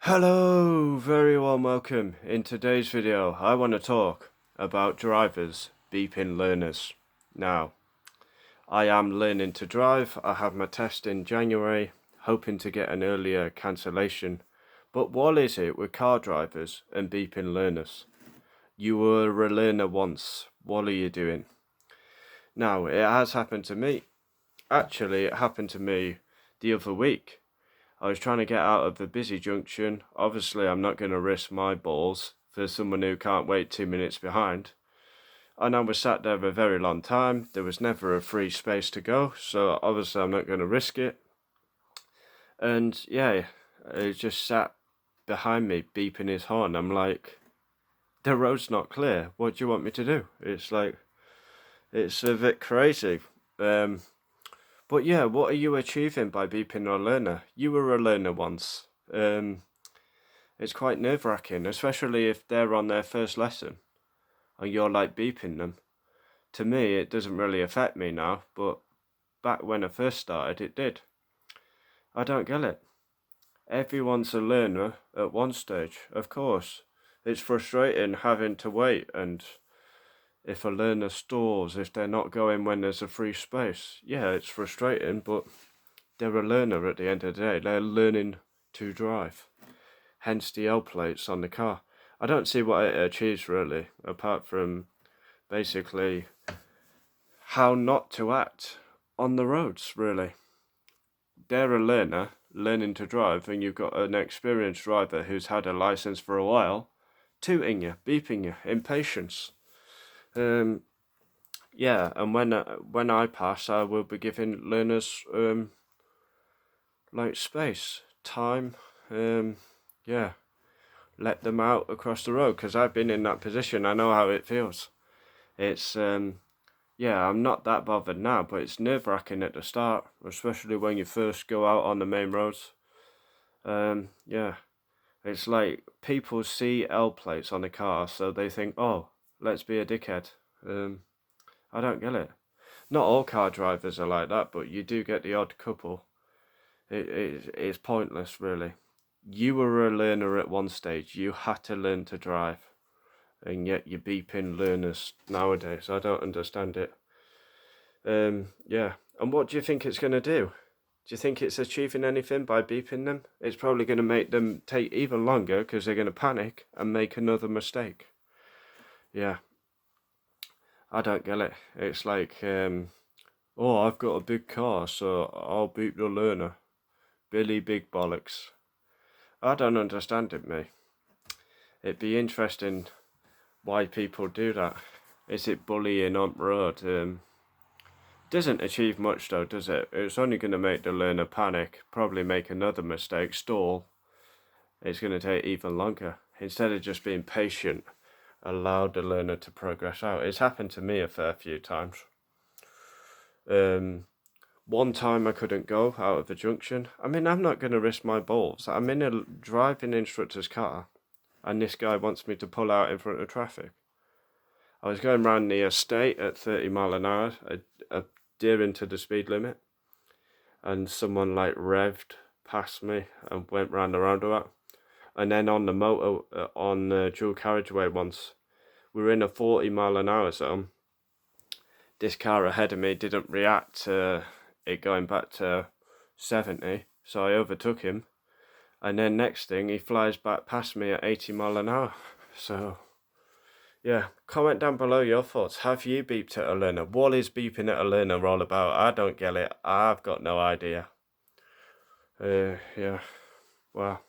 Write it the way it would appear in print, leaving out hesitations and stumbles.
Hello, very warm welcome. In today's video, I want to talk about drivers beeping learners. Now, I am learning to drive. I have my test in January, hoping to get an earlier cancellation. But what is it with car drivers and beeping learners? You were a learner once. What are you doing? Now, it has happened to me. Actually, it happened to me the other week. I was trying to get out of the busy junction. Obviously, I'm not going to risk my balls for someone who can't wait 2 minutes behind. And I was sat there a very long time. There was never a free space to go, so obviously I'm not going to risk it. And yeah, he just sat behind me beeping his horn. I'm like, the road's not clear. What do you want me to do? It's like, it's a bit crazy. But yeah, what are you achieving by beeping a learner? You were a learner once. It's quite nerve-wracking, especially if they're on their first lesson and you're like beeping them. To me, it doesn't really affect me now, but back when I first started, it did. I don't get it. Everyone's a learner at one stage, of course. It's frustrating having to wait, and if a learner stalls, if they're not going when there's a free space, yeah, it's frustrating, but they're a learner at the end of the day. They're learning to drive. Hence the L plates on the car. I don't see what it achieves really, apart from basically how not to act on the roads, really. They're a learner, learning to drive, and you've got an experienced driver who's had a license for a while, tooting you, beeping you, impatience. Yeah, and when I pass, I will be giving learners like space, time, yeah, let them out across the road, because I've been in that position. I know how it feels. It's yeah, I'm not that bothered now, but it's nerve-wracking at the start, especially when you first go out on the main roads. Yeah, it's like people see L plates on the car, so they think, oh, let's be a dickhead. I don't get it. Not all car drivers are like that, but you do get the odd couple. It's pointless, really. You were a learner at one stage. You had to learn to drive, and yet you're beeping learners nowadays. I don't understand it. Yeah. And what do you think it's going to do? Do you think it's achieving anything by beeping them? It's probably going to make them take even longer because they're going to panic and make another mistake. Yeah. I don't get it. It's like, oh, I've got a big car, so I'll beep the learner. Billy Big Bollocks. I don't understand it, mate. It'd be interesting why people do that. Is it bullying on the road? Doesn't achieve much though, does it? It's only going to make the learner panic, probably make another mistake, stall. It's going to take even longer. Instead of just being patient, allow the learner to progress out. It's happened to me a fair few times. One time I couldn't go out of the junction. I mean, I'm not going to risk my balls. I'm in a driving instructor's car, and this guy wants me to pull out in front of traffic. I was going around the estate at 30 mile an hour, adhering to the speed limit, and someone like revved past me and went round the roundabout. And then on the motor, on the dual carriageway once, we were in a 40 mile an hour zone. This car ahead of me didn't react to it going back to 70, so I overtook him. And then next thing, he flies back past me at 80 mile an hour. So, yeah, comment down below your thoughts. Have you beeped at a learner? What is beeping at a learner all about? I don't get it. I've got no idea. Yeah, wow.